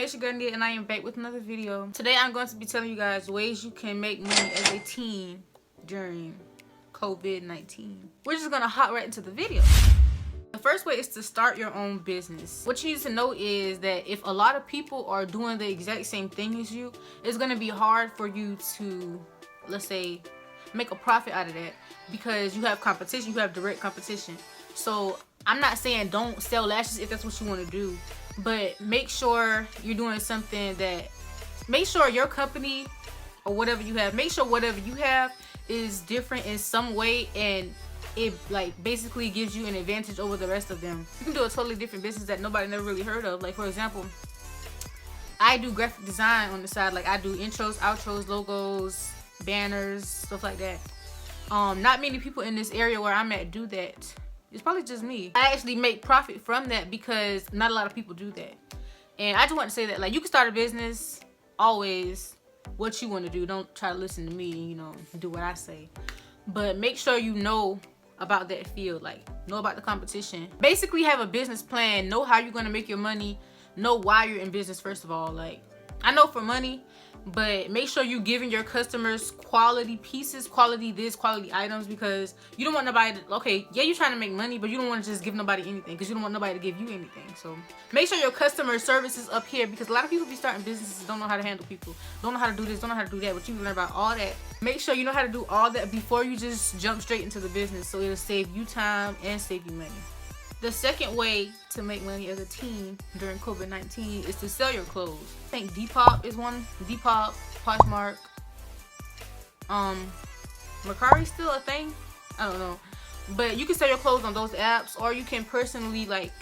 it's your girl Nia, and I am back with another video. Today I'm going to be telling you guys ways you can make money as a teen during COVID-19. We're just gonna hop right into the video. The first way is to start your own business. What you need to know is that if a lot of people are doing the exact same thing as you, it's gonna be hard for you to, let's say, make a profit out of that, because you have competition, you have direct competition. So I'm not saying don't sell lashes if that's what you want to do, but make sure you're doing something that, make sure your company or whatever you have, make sure whatever you have is different in some way, and it like basically gives you an advantage over the rest of them. You can do a totally different business that nobody never really heard of. Like, for example, I do graphic design on the side. Like, I do intros, outros, logos, banners, stuff like that. Not many people in this area where I'm at do that. It's probably just me. I actually make profit from that because not a lot of people do that. And I just want to say that, like, you can start a business always what you want to do. Don't try to listen to me, you know, do what I say. But make sure you know about that field, like know about the competition. Basically have a business plan, know how you're going to make your money, know why you're in business first of all. Like, I know for money, but make sure you're giving your customers quality pieces, quality this, quality items, because you don't want nobody to, okay, yeah, you're trying to make money, but you don't want to just give nobody anything, because you don't want nobody to give you anything. So make sure your customer service is up here, because a lot of people be starting businesses, don't know how to handle people, don't know how to do this, don't know how to do that, but you can learn about all that. Make sure you know how to do all that before you just jump straight into the business, so it'll save you time and save you money. The second way to make money as a teen during COVID-19 is to sell your clothes. I think Depop is one. Depop, Poshmark, Mercari's still a thing. I don't know, but you can sell your clothes on those apps, or you can personally like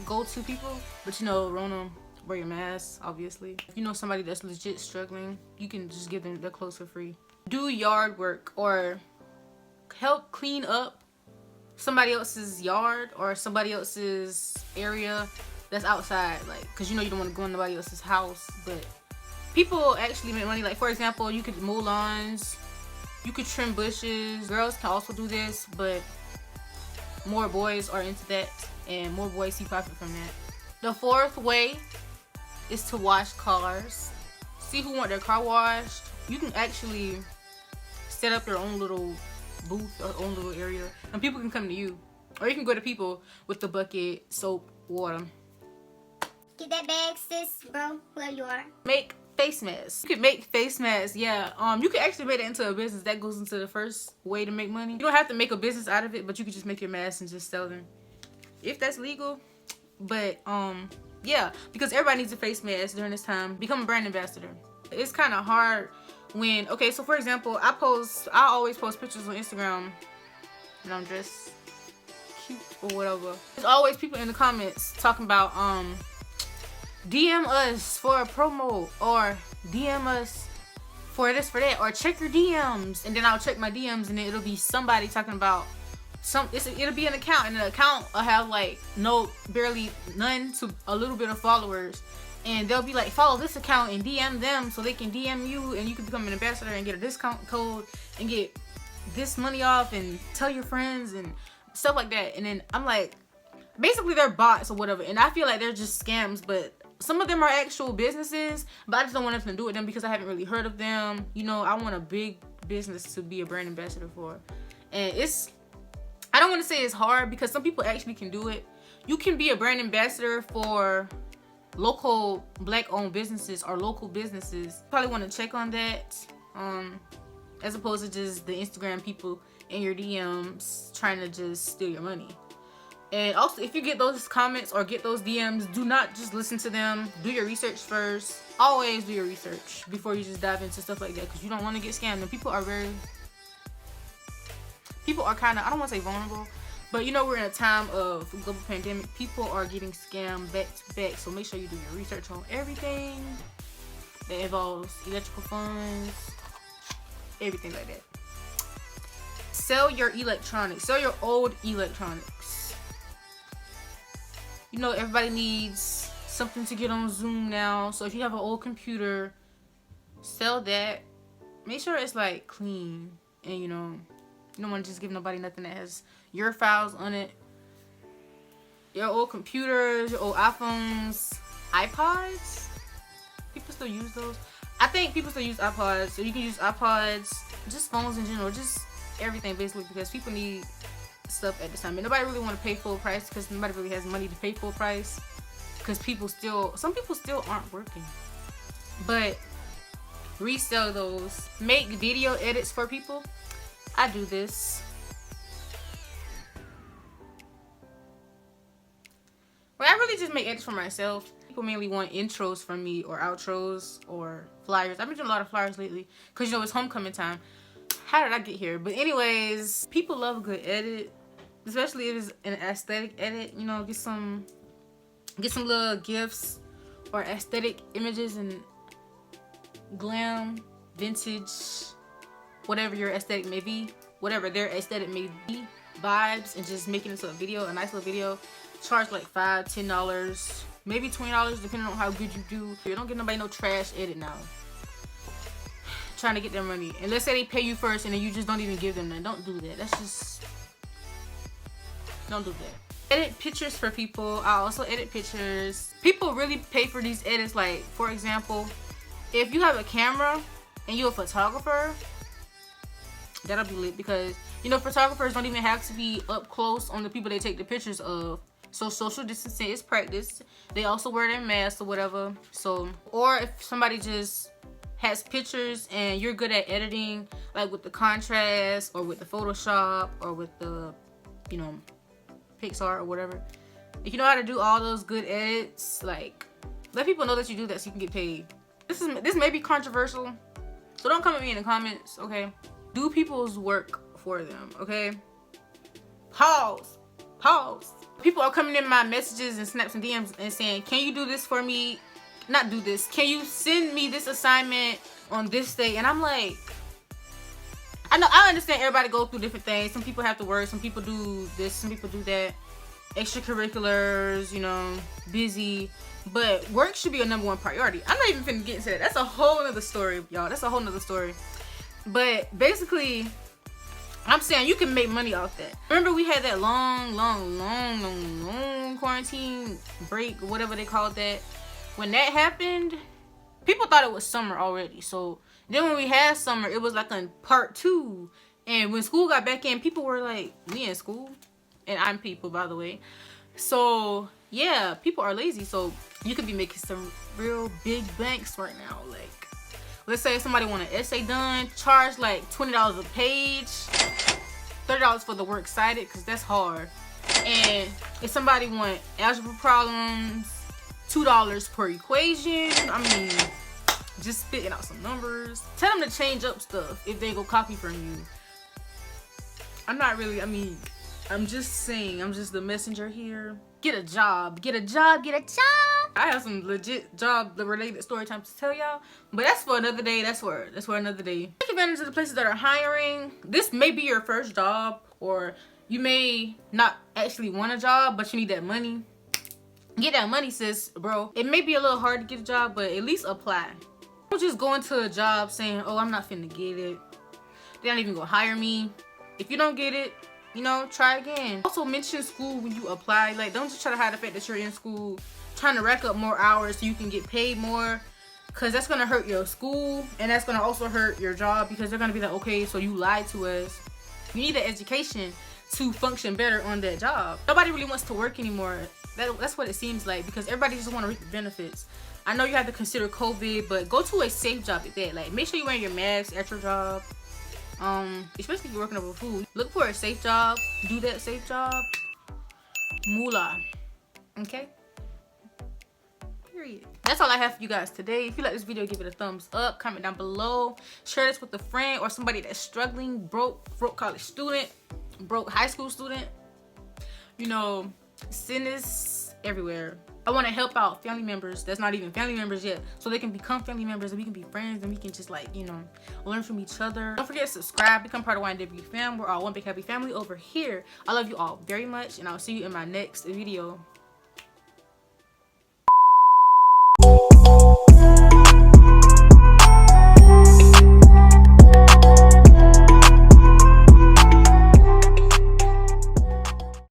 go to people. But you know, Rona, wear your mask, obviously. If you know somebody that's legit struggling, you can just give them their clothes for free. Do yard work or help clean up somebody else's yard or somebody else's area that's outside, like, because you know you don't want to go in nobody else's house. But people actually make money. Like, for example, you could mow lawns, you could trim bushes. Girls can also do this, but more boys are into that, and more boys see profit from that. The fourth way is to wash cars. See who want their car washed. You can actually set up your own little booth or own little area, and people can come to you, or you can go to people with the bucket, soap, water. Get that bag, sis, bro, whoever you are. Make face masks. You can make face masks. Yeah, you can actually make it into a business. That goes into the first way to make money. You don't have to make a business out of it, but you can just make your masks and just sell them if that's legal. But yeah, because everybody needs a face mask during this time. Become a brand ambassador. It's kind of hard when, okay, so for example, I always post pictures on Instagram and I'm dressed cute or whatever. There's always people in the comments talking about DM us for a promo, or DM us for this, for that, or check your DMs. And then I'll check my DMs, and then it'll be somebody talking about it'll be an account, and the account will have like barely none to a little bit of followers. And they'll be like, follow this account and DM them so they can DM you, and you can become an ambassador and get a discount code and get this money off and tell your friends and stuff like that. And then I'm like, basically they're bots or whatever, and I feel like they're just scams, but some of them are actual businesses, but I just don't want nothing to do with them because I haven't really heard of them. You know, I want a big business to be a brand ambassador for. And I don't want to say it's hard, because some people actually can do it. You can be a brand ambassador for local black-owned businesses or local businesses. Probably want to check on that, as opposed to just the Instagram people in your DMs trying to just steal your money. And also, if you get those comments or get those DMs, do not just listen to them. Do your research first. Always do your research before you just dive into stuff like that, because you don't want to get scammed. And people are kind of, I don't want to say vulnerable, but you know, we're in a time of global pandemic. People are getting scammed back to back. So make sure you do your research on everything that involves electrical funds, everything like that. Sell your electronics. Sell your old electronics. You know, everybody needs something to get on Zoom now. So if you have an old computer, sell that. Make sure it's like clean, and you know, you don't want to just give nobody nothing that has your files on it. Your old computers, your old iPhones, iPods, still use those? I think people still use iPods, so you can use iPods, just phones in general, just everything basically, because people need stuff at this time. And nobody really want to pay full price because nobody really has money to pay full price, because some people still aren't working. But resell those, make video edits for people. I do this. Well, I really just make edits for myself. People mainly want intros from me or outros or flyers. I've been doing a lot of flyers lately because, you know, it's homecoming time. How did I get here? But anyways, people love a good edit, especially if it's an aesthetic edit. You know, get some little gifs or aesthetic images and glam, vintage, whatever your aesthetic may be, whatever their aesthetic may be, vibes, and just making it into a video, a nice little video. Charge like $5, $10, maybe $20, depending on how good you do. You don't get nobody no trash edit now. Trying to get their money. And let's say they pay you first and then you just don't even give them that. Don't do that. That's just... Don't do that. Edit pictures for people. I also edit pictures. People really pay for these edits. Like, for example, if you have a camera and you're a photographer, that'll be lit, because, you know, photographers don't even have to be up close on the people they take the pictures of. So social distancing is practiced. They also wear their masks or whatever. So, or if somebody just has pictures and you're good at editing, like with the contrast or with the Photoshop or with the, you know, Pixar or whatever. If you know how to do all those good edits, like, let people know that you do that so you can get paid. This may be controversial, so don't come at me in the comments, okay? Do people's work for them, okay? Pause. People are coming in my messages and snaps and DMs and saying, can you do this for me? Not do this. Can you send me this assignment on this day? And I'm like, I understand everybody go through different things. Some people have to work. Some people do this. Some people do that. Extracurriculars, you know, busy. But work should be a #1 priority. I'm not even finna get into that. That's a whole nother story, y'all. That's a whole nother story. But basically, I'm saying you can make money off that. Remember we had that long quarantine break, or whatever they called that. When that happened, people thought it was summer already. So then when we had summer, it was like on part 2. And when school got back in, people were like, we in school? And I'm people, by the way. So yeah, people are lazy. So you could be making some real big banks right now. Like, let's say somebody want an essay done, charge like $20 a page, $30 for the works cited, because that's hard. And if somebody want algebra problems, $2 per equation. I mean, just spitting out some numbers. Tell them to change up stuff if they go copy from you. I'm not really, I mean, I'm just saying, I'm just the messenger here. Get a job, get a job, get a job. I have some legit job related story time to tell y'all, but that's for another day. That's for another day. Take advantage of the places that are hiring. This may be your first job, or you may not actually want a job, but you need that money. Get that money, sis, bro. It may be a little hard to get a job, but at least apply. Don't just go into a job saying, oh, I'm not finna get it. They're not even gonna hire me. If you don't get it, you know, try again. Also mention school when you apply. Like, don't just try to hide the fact that you're in school, trying to rack up more hours so you can get paid more, because that's gonna hurt your school, and that's gonna also hurt your job, because they're gonna be like, okay, so you lied to us. You need an education to function better on that job. Nobody really wants to work anymore. That's what it seems like, because everybody just want to reap the benefits. I know you have to consider COVID, but go to a safe job at that. Like, make sure you're wearing your mask at your job. Especially if you're working over food. Look for a safe job. Do that safe job. Moolah. Okay? Period. That's all I have for you guys today. If you like this video, give it a thumbs up. Comment down below. Share this with a friend or somebody that's struggling, broke college student, broke high school student. You know, send this everywhere. I want to help out family members that's not even family members yet, so they can become family members and we can be friends and we can just, like, you know, learn from each other. Don't forget to subscribe, become part of YNW fam. We're all one big happy family over here. I love you all very much, and I'll see you in my next video.